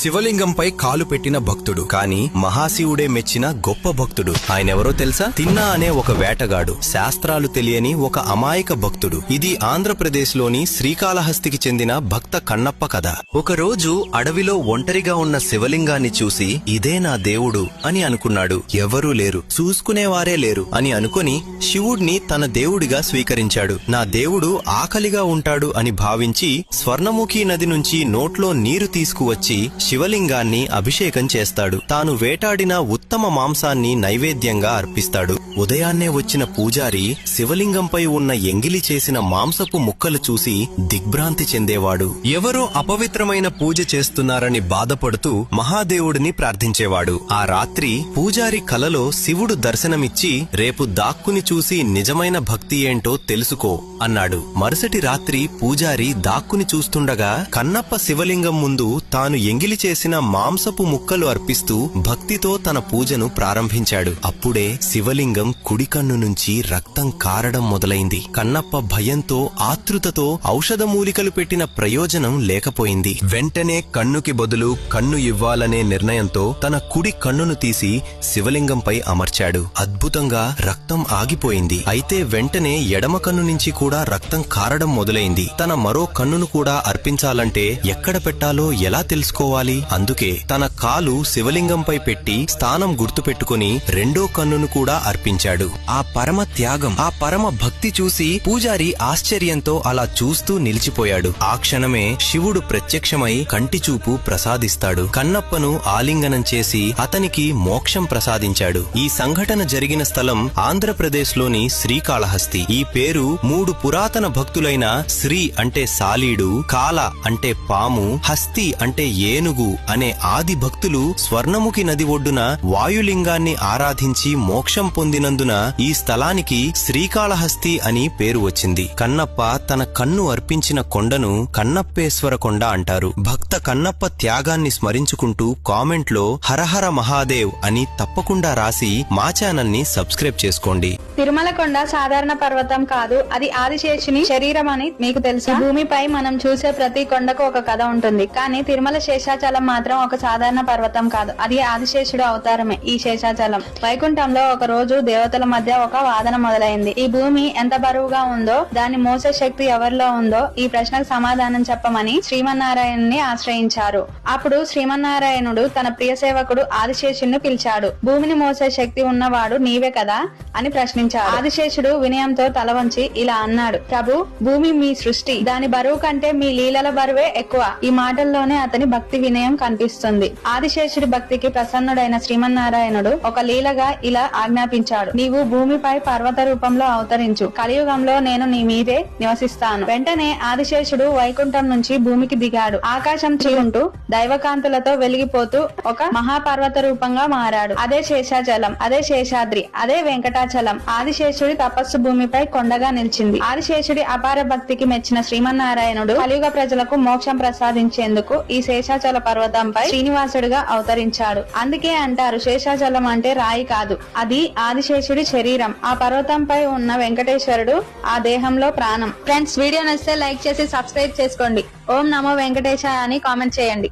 శివలింగంపై కాలు పెట్టిన భక్తుడు, కాని మహాశివుడే మెచ్చిన గొప్ప భక్తుడు. ఆయనెవరో తెలుసా? తిన్నా అనే ఒక వేటగాడు, శాస్త్రాలు తెలియని ఒక అమాయక భక్తుడు. ఇది ఆంధ్రప్రదేశ్ లోని శ్రీకాళహస్తికి చెందిన భక్త కన్నప్ప కథ. ఒకరోజు అడవిలో ఒంటరిగా ఉన్న శివలింగాన్ని చూసి ఇదే నా దేవుడు అని అనుకున్నాడు. ఎవరూ లేరు, చూసుకునేవారే లేరు అని అనుకుని శివుడిని తన దేవుడిగా స్వీకరించాడు. నా దేవుడు ఆకలిగా ఉంటాడు అని భావించి స్వర్ణముఖి నది నుంచి నోట్లో నీరు తీసుకువచ్చి శివలింగాన్ని అభిషేకం చేస్తాడు. తాను వేటాడిన ఉత్తమ మాంసాన్ని నైవేద్యంగా అర్పిస్తాడు. ఉదయాన్నే వచ్చిన పూజారి శివలింగంపై ఉన్న ఎంగిలి చేసిన మాంసపు ముక్కలు చూసి దిగ్భ్రాంతి చెందేవాడు. ఎవరో అపవిత్రమైన పూజ చేస్తున్నారని బాధపడుతూ మహాదేవుడిని ప్రార్థించేవాడు. ఆ రాత్రి పూజారి కలలో శివుడు దర్శనమిచ్చి, రేపు దాక్కుని చూసి నిజమైన భక్తి ఏంటో తెలుసుకో అన్నాడు. మరుసటి రాత్రి పూజారి దాక్కుని చూస్తుండగా కన్నప్ప శివలింగం ముందు తాను ఎంగిలి చేసిన మాంసపు ముక్కలు అర్పిస్తూ భక్తితో తన పూజను ప్రారంభించాడు. అప్పుడే శివలింగం కుడి కన్ను నుంచి రక్తం కారడం మొదలైంది. కన్నప్ప భయంతో ఆతృతతో ఔషధ మూలికలు పెట్టిన ప్రయోజనం లేకపోయింది. వెంటనే కన్నుకి బదులు కన్ను ఇవ్వాలనే నిర్ణయంతో తన కుడి కన్నును తీసి శివలింగంపై అమర్చాడు. అద్భుతంగా రక్తం ఆగిపోయింది. అయితే వెంటనే ఎడమ కన్ను నుంచి కూడా రక్తం కారడం మొదలైంది. తన మరో కన్నును కూడా అర్పించాలంటే ఎక్కడ పెట్టాలో ఎలా తెలుసుకోవాలి? అందుకే తన కాలు శివలింగంపై పెట్టి స్థానం గుర్తుపెట్టుకుని రెండో కన్నును కూడా అర్పించాడు. ఆ పరమ త్యాగం, ఆ పరమ భక్తి చూసి పూజారి ఆశ్చర్యంతో అలా చూస్తూ నిలిచిపోయాడు. ఆ క్షణమే శివుడు ప్రత్యక్షమై కంటిచూపు ప్రసాదిస్తాడు. కన్నప్పను ఆలింగనం చేసి అతనికి మోక్షం ప్రసాదించాడు. ఈ సంఘటన జరిగిన స్థలం ఆంధ్రప్రదేశ్ లోని శ్రీకాళహస్తి. ఈ పేరు 3 పురాతన భక్తులైన శ్రీ అంటే సాలీడు, కాల అంటే పాము, హస్తి అంటే ఏనుగు అనే ఆది భక్తులు స్వర్ణముఖి నది ఒడ్డున వాయులింగాన్ని ఆరాధించి మోక్షం పొందినందున ఈ స్థలానికి శ్రీకాళహస్తి అని పేరు వచ్చింది. కన్నప్ప తన కన్ను అర్పించిన కొండను కన్నప్పేశ్వర కొండ అంటారు. భక్త కన్నప్ప త్యాగాన్ని స్మరించుకుంటూ కామెంట్ లో హరహర మహాదేవ్ అని తప్పకుండా రాసి మా ఛానల్ ని సబ్స్క్రైబ్ చేసుకోండి. తిరుమల కొండ సాధారణ పర్వతం కాదు, అది ఆదిశేషుని శరీరం అని మీకు తెలుసా? భూమిపై మనం చూసే ప్రతి కొండకు ఒక కథ ఉంటుంది. కానీ తిరుమల శేషాచలం మాత్రం ఒక సాధారణ పర్వతం కాదు, అది ఆదిశేషుడు అవతారమే. ఈ శేషాచలం వైకుంఠంలో ఒక రోజు దేవతల మధ్య ఒక వాదన మొదలైంది. ఈ భూమి ఎంత బరువుగా ఉందో, దాన్ని మోసే శక్తి ఎవరిలో ఉందో ఈ ప్రశ్నకు సమాధానం చెప్పమని శ్రీమన్నారాయణుని ఆశ్రయించారు. అప్పుడు శ్రీమన్నారాయణుడు తన ప్రియ సేవకుడు ఆదిశేషుని పిలిచాడు. భూమిని మోసే శక్తి ఉన్నవాడు నీవే కదా అని ప్రశ్నించాడు. ఆదిశేషుడు వినయంతో తల వంచి ఇలా అన్నాడు, ప్రభు, భూమి మీ సృష్టి, దాని బరువు కంటే మీ లీలల బరువే ఎక్కువ. ఈ మాటల్లోనే అతని భక్తి వినయం కనిపిస్తుంది. ఆదిశేషుడి భక్తికి ప్రసన్నుడైన శ్రీమన్నారాయణుడు ఒక లీలగా ఇలా ఆజ్ఞాపించాడు, నీవు భూమిపై పర్వత రూపంలో అవతరించు, కలియుగంలో నేను నీ మీదే నివసిస్తాను. వెంటనే ఆదిశేషుడు వైకుంఠం నుంచి భూమికి దిగాడు. ఆకాశం చీరుంటూ దైవకాంతులతో వెలిగిపోతూ ఒక మహాపర్వత రూపంగా మారాడు. అదే శేషాచలం, అదే శేషాద్రి, అదే వెంకటాచలం. ఆదిశేషుడి తపస్సు భూమిపై కొండగా నిలిచింది. ఆదిశేషుడి అపార భక్తికి మెచ్చిన శ్రీమన్నారాయణుడు కలియుగ ప్రజలకు మోక్షం ప్రసాదించేందుకు ఈ శేషాచల పర్వతంపై శ్రీనివాసుడిగా అవతరించాడు. అందుకే అంటారు, శేషాచలం అంటే రాయి కాదు, అది ఆదిశేషుడి శరీరం. ఆ పర్వతంపై ఉన్న వెంకటేశ్వరుడు ఆ దేహంలో ప్రాణం. ఫ్రెండ్స్, వీడియో నచ్చితే లైక్ చేసి సబ్స్క్రైబ్ చేసుకోండి. ఓం నమో వెంకటేశాయ అని కామెంట్ చేయండి.